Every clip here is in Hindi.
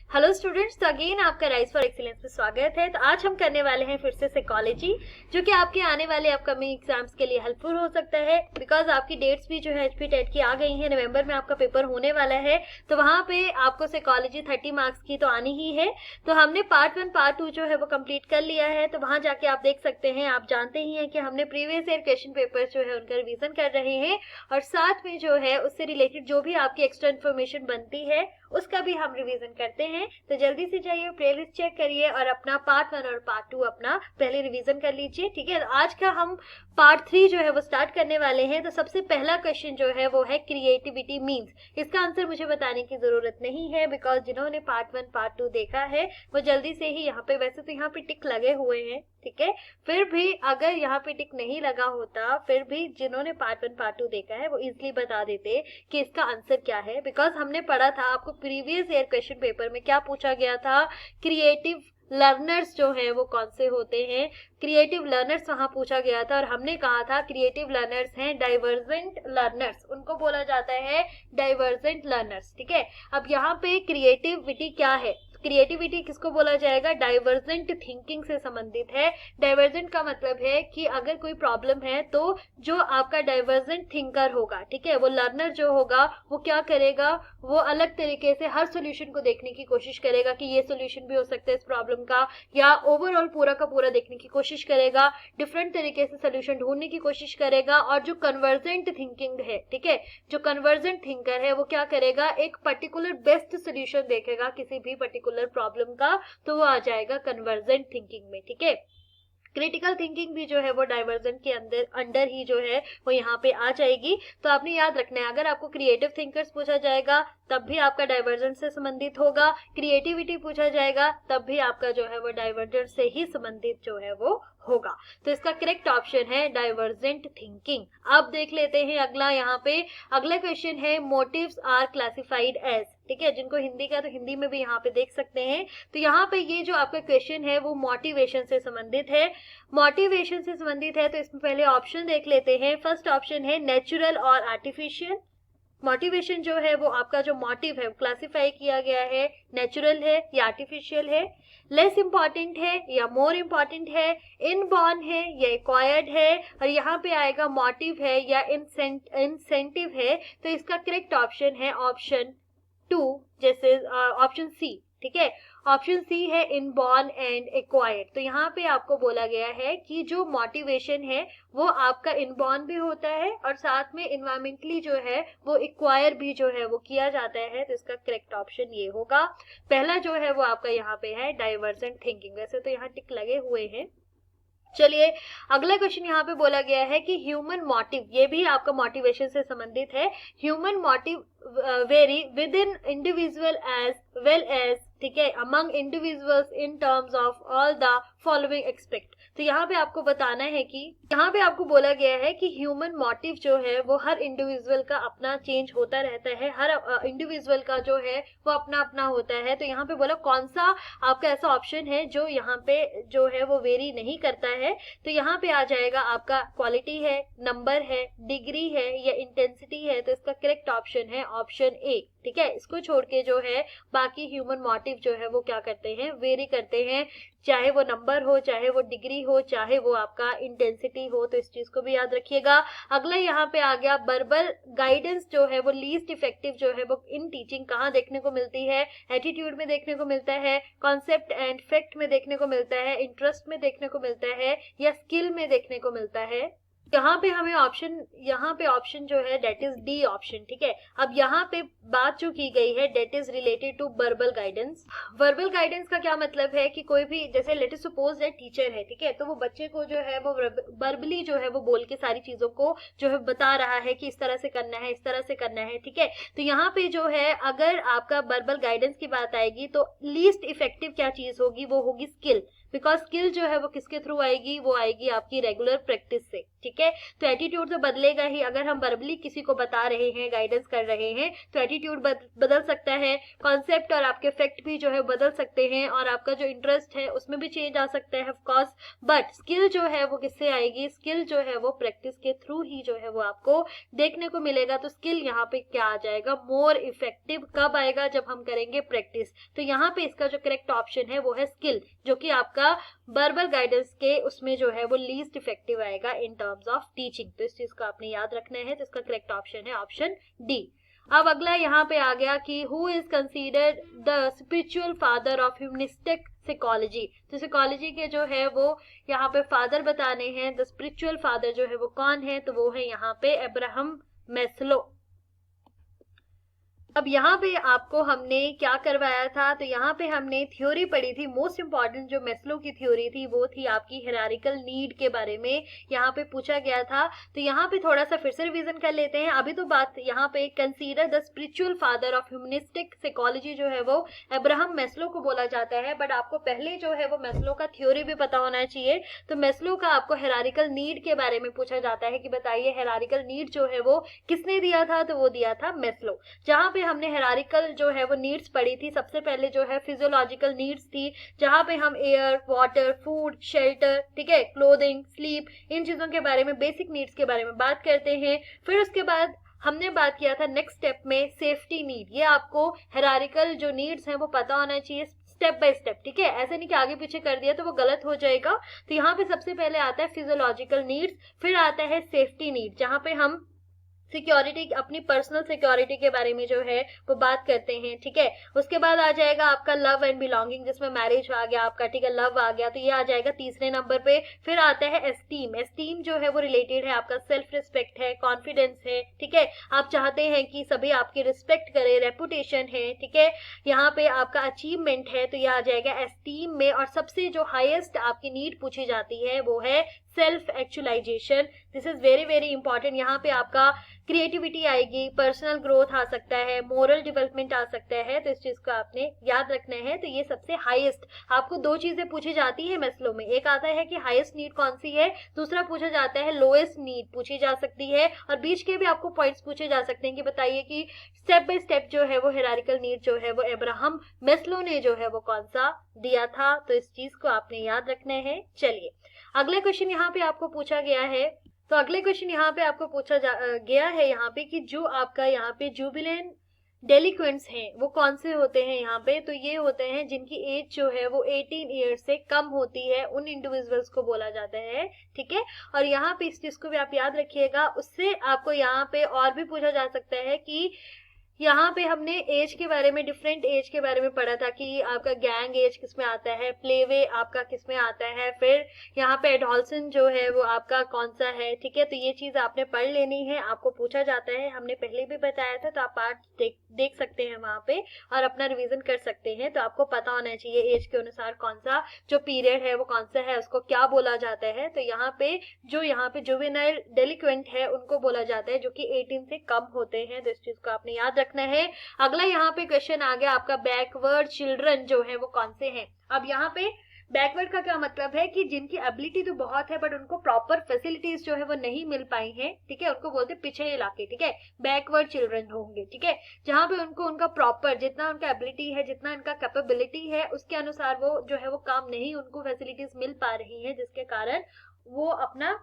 हेलो स्टूडेंट्स, तो अगेन आपका राइज फॉर एक्सीलेंस में स्वागत है। तो आज हम करने वाले हैं फिर से साइकोलॉजी, जो कि आपके आने वाले अपकमिंग एग्जाम्स के लिए हेल्पफुल हो सकता है। बिकॉज आपकी डेट्स भी जो है एचपी टेट की आ गई हैं, नवंबर में आपका पेपर होने वाला है। तो वहां पे आपको साइकोलॉजी 30 मार्क्स की तो आनी ही है। तो हमने पार्ट 1 पार्ट 2 जो है वो कंप्लीट कर लिया है। तो वहां जाके आप देख सकते हैं, आप जानते ही हैं कि हमने प्रीवियस ईयर क्वेश्चन पेपर जो है उनका रिविजन कर रहे हैं, और साथ में जो है उससे रिलेटेड जो भी आपकी एक्स्ट्रा इन्फॉर्मेशन बनती है उसका भी हम रिवीजन करते हैं। तो जल्दी से जाइए, प्लेलिस्ट चेक करिए और अपना पार्ट 1 और पार्ट 2 अपना पहले रिवीजन कर लीजिए। ठीक है, तो आज का हम पार्ट 3 जो है वो स्टार्ट करने वाले हैं। तो सबसे पहला क्वेश्चन जो है वो है क्रिएटिविटी मीन्स। इसका आंसर मुझे बताने की जरूरत नहीं है, बिकॉज जिन्होंने पार्ट 1 पार्ट 2 देखा है वो जल्दी से ही यहाँ पे, वैसे तो यहाँ पे टिक लगे हुए हैं, ठीक है, फिर भी अगर यहाँ पे टिक नहीं लगा होता, फिर भी जिन्होंने पार्ट 1 पार्ट 2 देखा है वो इजिली बता देते कि इसका आंसर क्या है। बिकॉज हमने पढ़ा था, आपको प्रीवियस ईयर क्वेश्चन पेपर में क्या पूछा गया था, क्रिएटिव लर्नर्स जो है वो कौन से होते हैं। क्रिएटिव लर्नर्स वहां पूछा गया था, और हमने कहा था क्रिएटिव लर्नर्स हैं डाइवर्जेंट लर्नर्स, उनको बोला जाता है डाइवर्जेंट लर्नर्स। ठीक है, अब यहाँ पे क्रिएटिविटी क्या है, क्रिएटिविटी किसको बोला जाएगा, डाइवर्जेंट थिंकिंग से संबंधित है। डाइवर्जेंट का मतलब है कि अगर कोई प्रॉब्लम है तो जो आपका डाइवर्जेंट थिंकर होगा, ठीक है, वो लर्नर जो होगा वो क्या करेगा, वो अलग तरीके से हर सोल्यूशन को देखने की कोशिश करेगा कि ये सोल्यूशन भी हो सकता है इस प्रॉब्लम का, या ओवरऑल पूरा का पूरा देखने की कोशिश करेगा, डिफरेंट तरीके से सोल्यूशन ढूंढने की कोशिश करेगा। और जो कन्वर्जेंट थिंकिंग है, ठीक है, जो कन्वर्जेंट थिंकर है वो क्या करेगा, एक पर्टिकुलर बेस्ट सोल्यूशन देखेगा किसी भी पर्टिकुलर प्रॉब्लम का, तो वो आ जाएगा कन्वर्जेंट थिंकिंग में। ठीक है, क्रिटिकल थिंकिंग भी जो है वो डाइवर्जेंट के अंडर ही जो है वो यहाँ पे आ जाएगी। तो आपने याद रखना है, अगर आपको क्रिएटिव थिंकर्स पूछा जाएगा तब भी आपका डाइवर्जेंट से संबंधित होगा, क्रिएटिविटी पूछा जाएगा तब भी आपका जो है वो डाइवर्जेंट से ही संबंधित जो है वो होगा। तो इसका करेक्ट ऑप्शन है डाइवर्जेंट थिंकिंग। अब देख लेते हैं अगला, यहाँ पे अगला क्वेश्चन है मोटिव्स आर क्लासिफाइड एज। ठीक है, जिनको हिंदी का तो हिंदी में भी यहाँ पे देख सकते हैं। तो यहाँ पे ये जो आपका क्वेश्चन है वो मोटिवेशन से संबंधित है। मोटिवेशन से संबंधित है तो इसमें पहले ऑप्शन देख लेते हैं। फर्स्ट ऑप्शन है नेचुरल और आर्टिफिशियल। मोटिवेशन जो है वो आपका जो मोटिव है क्लासिफाई किया गया है, नेचुरल है या आर्टिफिशियल है, लेस इंपॉर्टेंट है या मोर इंपॉर्टेंट है, इनबॉर्न है या एक्वायर्ड है, और यहाँ पे आएगा मोटिव है या इंसेंटिव है। तो इसका करेक्ट ऑप्शन है ऑप्शन 2, जैसे ऑप्शन सी। ठीक है, ऑप्शन सी है इनबॉर्न एंड एक्वायर्ड। तो यहाँ पे आपको बोला गया है कि जो मोटिवेशन है वो आपका इनबॉर्न भी होता है और साथ में इन्वायरमेंटली जो है वो एक्वायर भी जो है वो किया जाता है। तो इसका करेक्ट ऑप्शन ये होगा, पहला जो है वो आपका यहाँ पे है डाइवर्जेंट थिंकिंग। वैसे तो यहाँ टिक लगे हुए हैं। चलिए, अगला क्वेश्चन यहाँ पे बोला गया है कि ह्यूमन मोटिव, ये भी आपका मोटिवेशन से संबंधित है। Human motive vary within individual as well as, ठीक है, among individuals in terms of all the following expect. तो यहाँ पे आपको बताना है कि यहाँ पे आपको बोला गया है कि ह्यूमन मोटिव जो है वो हर इंडिविजुअल का अपना चेंज होता रहता है, हर इंडिविजुअल का जो है वो अपना अपना होता है। तो यहाँ पे बोला कौन सा आपका ऐसा ऑप्शन है जो यहाँ पे जो है वो वेरी नहीं करता है। तो यहाँ पे आ जाएगा आपका क्वालिटी है, नंबर है, डिग्री है या इंटेंसिटी है। तो इसका करेक्ट ऑप्शन है ऑप्शन ए। ठीक है, इसको छोड़ के जो है बाकी ह्यूमन मोटिव जो है वो क्या करते हैं, वेरी करते हैं, चाहे वो नंबर हो, चाहे वो डिग्री हो, चाहे वो आपका इंटेंसिटी हो। तो इस चीज को भी याद रखिएगा। अगला यहाँ पे आ गया वर्बल गाइडेंस जो है वो लीस्ट इफेक्टिव जो है वो इन टीचिंग कहाँ देखने को मिलती है, एटीट्यूड में देखने को मिलता है, कॉन्सेप्ट एंड फैक्ट में देखने को मिलता है, इंटरेस्ट में देखने को मिलता है या स्किल में देखने को मिलता है। यहाँ पे हमें ऑप्शन, यहाँ पे ऑप्शन जो है डेट इज डी ऑप्शन। ठीक है, अब यहाँ पे बात जो की गई है that is related to verbal guidance. Verbal guidance का क्या मतलब है कि कोई भी, जैसे let us suppose that teacher है, ठीक है, तो वो बच्चे को जो है वो वर्बली जो है वो बोल के सारी चीजों को जो है बता रहा है कि इस तरह से करना है, इस तरह से करना है। ठीक है, तो यहाँ पे जो है अगर आपका वर्बल गाइडेंस की बात आएगी तो लीस्ट इफेक्टिव क्या चीज होगी, वो होगी स्किल। बिकॉज स्किल जो है वो किसके थ्रू आएगी, वो आएगी आपकी रेगुलर प्रैक्टिस से, ठीक है। तो एटीट्यूड तो बदलेगा ही। अगर हम वर्बली किसी को बता रहे हैं, गाइडेंस कर रहे हैं, तो एटीट्यूड बदल सकता है, कॉन्सेप्ट और आपके फैक्ट भी जो है बदल सकते हैं, और आपका जो इंटरेस्ट है उसमें भी चेंज आ सकता है ऑफकोर्स। बट स्किल जो है वो किससे आएगी, स्किल जो है वो प्रैक्टिस के थ्रू ही जो है वो आपको देखने को मिलेगा। तो स्किल यहाँ पे क्या आ जाएगा, मोर इफेक्टिव कब आएगा, जब हम करेंगे प्रैक्टिस। तो यहाँ पे इसका जो करेक्ट ऑप्शन है वो है स्किल, जो कि आपका वर्बल गाइडेंस के उसमें जो है वो लीस्ट इफेक्टिव आएगा इन टर्म्स ऑफ टीचिंग। तो इस चीज को आपने याद रखना है। तो इसका करेक्ट ऑप्शन है ऑप्शन डी। अब अगला यहाँ पे आ गया कि who is considered the spiritual father of humanistic psychology. तो साइकोलॉजी के जो है वो यहाँ पे फादर बताने हैं, द स्पिरिचुअल फादर जो है वो कौन है, तो वो है यहाँ पे अब्राहम मैस्लो। अब यहाँ पे आपको हमने क्या करवाया था, तो यहाँ पे हमने थ्योरी पढ़ी थी। मोस्ट इंपॉर्टेंट जो मैस्लो की थ्योरी थी वो थी आपकी हायरार्किकल नीड के बारे में, यहाँ पे पूछा गया था। तो यहाँ पे थोड़ा सा फिर से रिवीजन कर लेते हैं। अभी तो बात यहाँ पे consider the spiritual father of humanistic psychology जो है वो अब्राहम मैस्लो को बोला जाता है। बट आपको पहले जो है वो मैस्लो का थ्योरी भी पता होना चाहिए। तो मैस्लो का आपको हायरार्किकल नीड के बारे में पूछा जाता है कि बताइए हायरार्किकल नीड जो है वो किसने दिया था, तो वो दिया था मैस्लो। जहाँ पे हमने हायरार्किकल जो है वो नीड्स पढ़ी थी। सबसे पहले जो है फिजियोलॉजिकल नीड्स थी, जहां पे हम एयर, वाटर, फूड, शेल्टर, ठीक है, क्लोथिंग, स्लीप, इन चीजों के बारे में, बेसिक नीड्स के बारे में बात करते हैं। फिर उसके बाद हमने बात किया था नेक्स्ट स्टेप में सेफ्टी नीड। ये आपको हायरार्किकल जो नीड्स हैं वो पता होना चाहिए स्टेप बाय स्टेप, ठीक है। ऐसे नहीं कि आगे पीछे कर दिया तो वो गलत हो जाएगा। तो यहाँ पे सबसे पहले आता है फिजियोलॉजिकल नीड्स, फिर आता है सेफ्टी नीड, जहां पे हम सिक्योरिटी, अपनी पर्सनल सिक्योरिटी के बारे में जो है वो बात करते हैं, ठीक है। उसके बाद आ जाएगा आपका लव एंड बिलोंगिंग, जिसमें मैरिज आ गया आपका, ठीक है, लव आ गया, तो ये आ जाएगा तीसरे नंबर पे। फिर आता है एस्टीम। एस्टीम जो है वो रिलेटेड है आपका सेल्फ रिस्पेक्ट है, कॉन्फिडेंस है, ठीक है, आप चाहते हैं कि सभी आपकी रिस्पेक्ट करे, रेपुटेशन है, ठीक है, यहाँ पे आपका अचीवमेंट है, तो ये आ जाएगा एस्टीम में। और सबसे जो हाईएस्ट आपकी नीड पूछी जाती है वो है self actualisation. This is very very important. यहाँ पे आपका क्रिएटिविटी आएगी, पर्सनल ग्रोथ आ सकता है, मोरल डेवलपमेंट आ सकता है, तो इस चीज को आपने याद रखना है। तो ये सबसे हाईएस्ट आपको दो चीजें पूछी जाती है मैस्लो में, एक आता है कि हाईएस्ट नीड कौन सी है, दूसरा पूछा जाता है लोएस्ट नीड पूछी जा सकती है, और बीच के भी आपको पॉइंट्स पूछे जा सकते हैं कि बताइए कि स्टेप बाय स्टेप जो है वो हायरार्किकल नीड जो है वो अब्राहम मैस्लो ने जो है वो कौन सा दिया था। तो इस चीज को आपने याद रखना है। चलिए अगले क्वेश्चन यहाँ पे आपको पूछा गया है। तो अगले क्वेश्चन यहाँ पे आपको पूछा गया है यहाँ पे कि जो आपका यहाँ पे जुबिलेंट डेलिक्वेंट्स हैं वो कौन से होते हैं यहाँ पे, तो ये होते हैं जिनकी एज जो है वो 18 ईयर्स से कम होती है, उन इंडिविजुअल्स को बोला जाता है, ठीक है। और यहाँ पे इस चीज को भी आप याद रखिएगा। उससे आपको यहाँ पे और भी पूछा जा सकता है कि यहाँ पे हमने एज के बारे में, डिफरेंट एज के बारे में पढ़ा था कि आपका गैंग एज किसमें आता है, प्लेवे आपका किसमें आता है, फिर यहाँ पे एडोलसेंट जो है वो आपका कौन सा है, ठीक है। तो ये चीज आपने पढ़ लेनी है, आपको पूछा जाता है, हमने पहले भी बताया था, तो आप पार्ट देख सकते हैं वहां पे और अपना रिवीजन कर सकते हैं। तो आपको पता होना चाहिए एज के अनुसार कौन सा जो पीरियड है वो कौन सा है, उसको क्या बोला जाता है। तो यहाँ पे जुवेनाइल डेलिक्वेंट है उनको बोला जाता है जो कि 18 से कम होते हैं। तो इस चीज को आपने याद रखना है। अगला यहाँ पे क्वेश्चन आ गया आपका बैकवर्ड चिल्ड्रन जो है वो कौन से हैं। अब यहाँ पे बैकवर्ड का क्या मतलब है कि जिनकी एबिलिटी तो बहुत है बट उनको प्रॉपर फैसिलिटीज जो है वो नहीं मिल पाई हैं, ठीक है, उनको बोलते हैं पिछड़े इलाके, ठीक है, बैकवर्ड चिल्ड्रन होंगे, ठीक है, जहां पे उनको उनका प्रॉपर जितना उनका एबिलिटी है, जितना उनका कैपेबिलिटी है, उसके अनुसार वो जो है वो काम नहीं उनको फैसिलिटीज मिल पा रही है, जिसके कारण वो अपना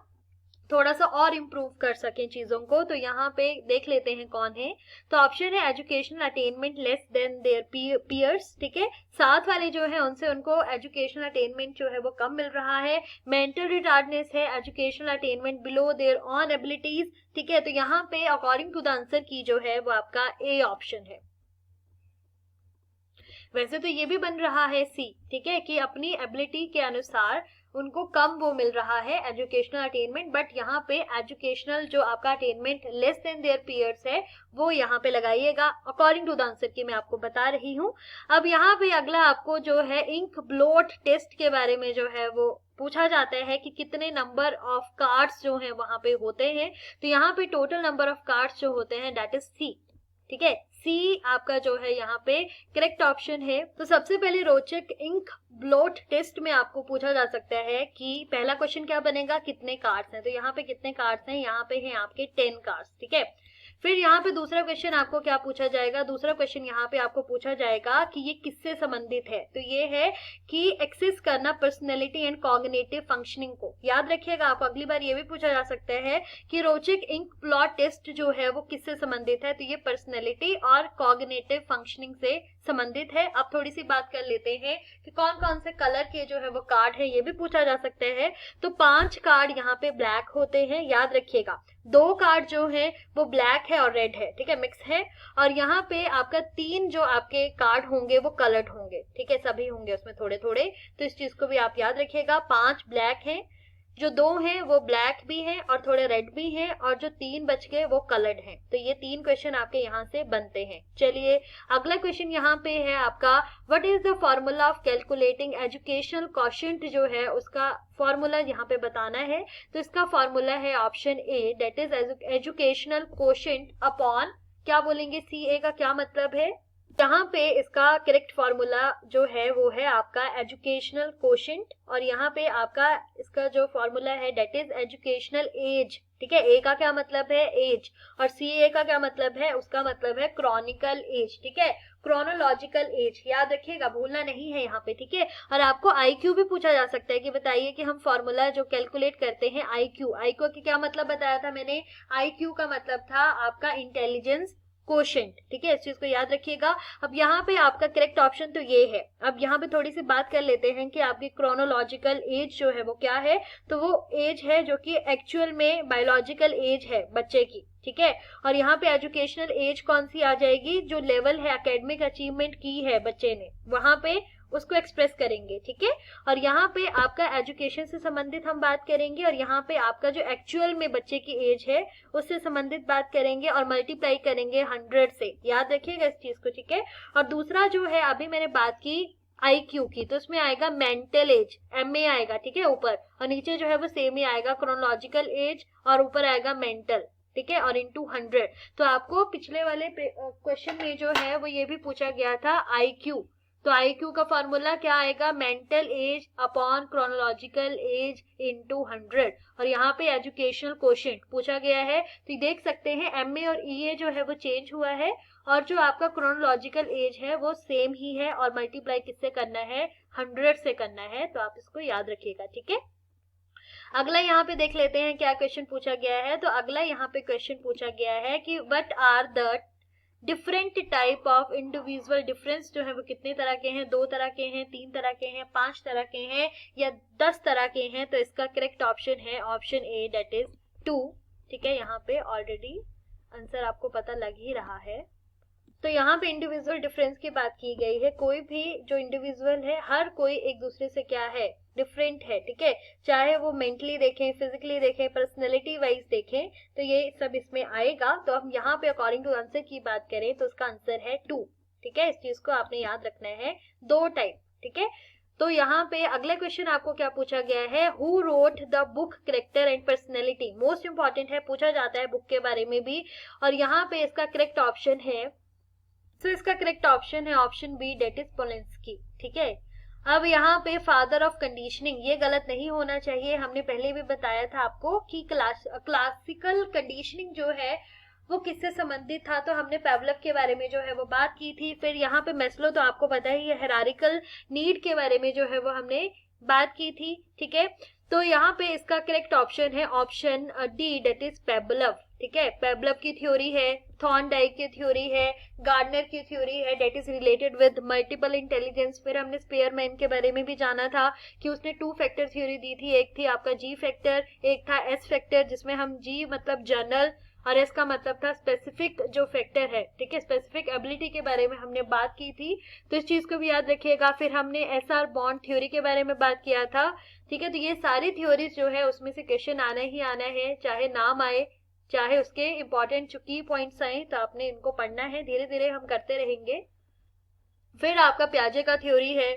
थोड़ा सा और इम्प्रूव कर सकें चीजों को। तो यहाँ पे देख लेते हैं कौन है। तो ऑप्शन है educational attainment less than their peers, ठीक है, साथ वाले जो है उनसे उनको एजुकेशनल अटेनमेंट जो है वो कम मिल रहा है। मेंटल रिटार्डनेस है educational attainment below their own abilities, ठीक है। तो यहाँ पे अकॉर्डिंग टू द आंसर की जो है वो आपका ए ऑप्शन है। वैसे तो ये भी बन रहा है सी, ठीक है, कि अपनी एबिलिटी के अनुसार उनको कम वो मिल रहा है एजुकेशनल अटेनमेंट, बट यहाँ पे एजुकेशनल जो आपका attainment less than their peers है वो यहाँ पे लगाइएगा अकॉर्डिंग टू द आंसर की मैं आपको बता रही हूँ। अब यहाँ पे अगला आपको जो है इंक ब्लोट टेस्ट के बारे में जो है वो पूछा जाता है कि कितने नंबर ऑफ कार्ड्स जो हैं वहां पे होते हैं। तो यहाँ पे टोटल नंबर ऑफ कार्ड्स जो होते हैं दैट इज 3, ठीक है, सी आपका जो है यहाँ पे करेक्ट ऑप्शन है। तो सबसे पहले रोचक इंक ब्लॉट टेस्ट में आपको पूछा जा सकता है कि पहला क्वेश्चन क्या बनेगा, कितने कार्ड्स हैं। तो यहाँ पे कितने कार्ड्स हैं, यहाँ पे हैं आपके 10 कार्ड्स। ठीक है, फिर यहाँ पे दूसरा क्वेश्चन आपको क्या पूछा जाएगा, दूसरा क्वेश्चन यहाँ पे आपको पूछा जाएगा कि ये किससे संबंधित है। तो ये है कि एक्सेस करना पर्सनैलिटी एंड कॉग्निटिव फंक्शनिंग को। याद रखिएगा, आपको अगली बार ये भी पूछा जा सकता है कि रोचक इंक ब्लॉट टेस्ट जो है वो किससे संबंधित है। तो ये पर्सनैलिटी और कॉग्निटिव फंक्शनिंग से संबंधित है। अब थोड़ी सी बात कर लेते हैं कि कौन कौन से कलर के जो है वो कार्ड है, ये भी पूछा जा सकता है। तो 5 कार्ड यहाँ पे ब्लैक होते हैं, याद रखिएगा। 2 कार्ड जो है वो ब्लैक है और रेड है, ठीक है, मिक्स है। और यहाँ पे आपका 3 जो आपके कार्ड होंगे वो कलर्ड होंगे, ठीक है, सभी होंगे उसमें थोड़े थोड़े। तो इस चीज को भी आप याद रखिएगा। 5 ब्लैक हैं, जो 2 हैं वो ब्लैक भी हैं और थोड़े रेड भी हैं, और जो 3 बच गए वो कलर्ड हैं। तो ये 3 क्वेश्चन आपके यहाँ से बनते हैं। चलिए अगला क्वेश्चन यहाँ पे है आपका, what is the formula of calculating educational quotient जो है उसका फॉर्मूला यहाँ पे बताना है। तो इसका फॉर्मूला है option A, that is educational quotient upon, क्या बोलेंगे, सी ए का क्या मतलब है। यहाँ पे इसका करेक्ट फॉर्मूला जो है वो है आपका एजुकेशनल क्वोशिएंट, और यहाँ पे आपका इसका जो फॉर्मूला है दैट इज एजुकेशनल एज। ठीक है, ए का क्या मतलब है, एज, और सी ए का क्या मतलब है, उसका मतलब है क्रॉनिकल एज। ठीक है, क्रोनोलॉजिकल एज, याद रखिएगा, भूलना नहीं है यहाँ पे। ठीक है, और आपको आईक्यू भी पूछा जा सकता है कि बताइए कि हम फॉर्मूला जो कैलकुलेट करते हैं आईक्यू, आईक्यू की क्या मतलब बताया था मैंने, आईक्यू का मतलब था आपका इंटेलिजेंस क्वोशिएंट। ठीक है, इस चीज को याद रखिएगा। अब यहाँ पे आपका करेक्ट ऑप्शन तो ये है। अब यहाँ पे थोड़ी सी बात कर लेते हैं कि आपकी क्रोनोलॉजिकल एज जो है वो क्या है। तो वो एज है जो कि एक्चुअल में बायोलॉजिकल एज है बच्चे की। ठीक है, और यहाँ पे एजुकेशनल एज कौन सी आ जाएगी, जो लेवल है एकेडमिक अचीवमेंट की है बच्चे ने, वहां पे उसको एक्सप्रेस करेंगे। ठीक है, और यहाँ पे आपका एजुकेशन से संबंधित हम बात करेंगे, और यहाँ पे आपका जो एक्चुअल में बच्चे की एज है उससे संबंधित बात करेंगे, और मल्टीप्लाई करेंगे 100 से। याद रखिएगा इस चीज को। ठीक है, और दूसरा जो है अभी मैंने बात की आईक्यू की, तो इसमें आएगा मेंटल एज, MA आएगा। ठीक है, ऊपर, और नीचे जो है वो सेम ही आएगा, क्रोनोलॉजिकल एज, और ऊपर आएगा मेंटल। ठीक है, और इंटू 100। तो आपको पिछले वाले क्वेश्चन में जो है वो ये भी पूछा गया था आईक्यू। तो आईक्यू का फॉर्मूला क्या आएगा, mental as upon chronological age into 100, और यहाँ पे एजुकेशनल क्वोशिएंट पूछा गया है। तो देख सकते हैं MA और EA जो है वो चेंज हुआ है, और जो आपका क्रोनोलॉजिकल एज है वो सेम ही है, और मल्टीप्लाई किससे करना है, 100 से करना है। तो आप इसको याद रखिएगा। ठीक है, अगला यहाँ पे देख लेते हैं क्या क्वेश्चन पूछा गया है। तो अगला यहाँ पे क्वेश्चन पूछा गया है कि what are the different type of individual difference जो है वो कितने तरह के हैं, 2 तरह के हैं, 3 तरह के हैं, 5 तरह के हैं, या 10 तरह के हैं। तो इसका करेक्ट ऑप्शन है ऑप्शन ए, दैट इज 2। ठीक है, यहाँ पे ऑलरेडी आंसर आपको पता लग ही रहा है। तो यहाँ पे इंडिविजुअल डिफरेंस की बात की गई है। कोई भी जो इंडिविजुअल है, हर कोई एक दूसरे से क्या है, डिफरेंट है। ठीक है, चाहे वो मेंटली देखें, फिजिकली देखें, पर्सनैलिटी वाइज देखें, तो ये सब इसमें आएगा। तो हम यहाँ पे अकॉर्डिंग टू आंसर की बात करें तो उसका आंसर है 2। ठीक है, इस चीज को आपने याद रखना है, 2 टाइप। ठीक है, तो यहाँ पे अगला क्वेश्चन आपको क्या पूछा गया है, who wrote the book character and personality. Most important है, पूछा जाता है बुक के बारे में भी, और यहाँ पे इसका करेक्ट ऑप्शन है, तो इसका करेक्ट ऑप्शन है ऑप्शन बी, डेट इज पोलिंस्की। ठीक है, अब यहाँ पे फादर ऑफ कंडीशनिंग, ये गलत नहीं होना चाहिए। हमने पहले भी बताया था आपको कि क्लासिकल कंडीशनिंग जो है वो किससे संबंधित था। तो हमने पेवलव के बारे में जो है वो बात की थी। फिर यहाँ पे मैस्लो, तो आपको पता ही है, हायरार्किकल नीड के बारे में जो है वो हमने बात की थी। ठीक है, तो यहाँ पे इसका करेक्ट ऑप्शन है option D, that is Pavlov. ठीक है, पेवलव की थ्योरी है, थॉर्नडाइक की थ्योरी है, गार्डनर की थ्योरी है, that is related with multiple intelligence. फिर हमने स्पेयरमैन के बारे में भी जाना था कि उसने 2 फैक्टर थ्योरी दी थी, एक थी आपका G फैक्टर, एक था S फैक्टर, जिसमें हम G मतलब जनरल और S का मतलब था स्पेसिफिक जो फैक्टर है। ठीक है, स्पेसिफिक एबिलिटी के बारे में हमने बात की थी, तो इस चीज को भी याद रखिएगा। फिर हमने SR बॉन्ड थ्योरी के बारे में बात किया था। ठीक है, तो ये सारी थ्योरीज जो है उसमें से क्वेश्चन आना ही आना है, चाहे नाम आए, चाहे उसके इंपॉर्टेंट जो की पॉइंट्स आए, तो आपने इनको पढ़ना है। धीरे धीरे हम करते रहेंगे। फिर आपका प्याजे का थ्योरी है,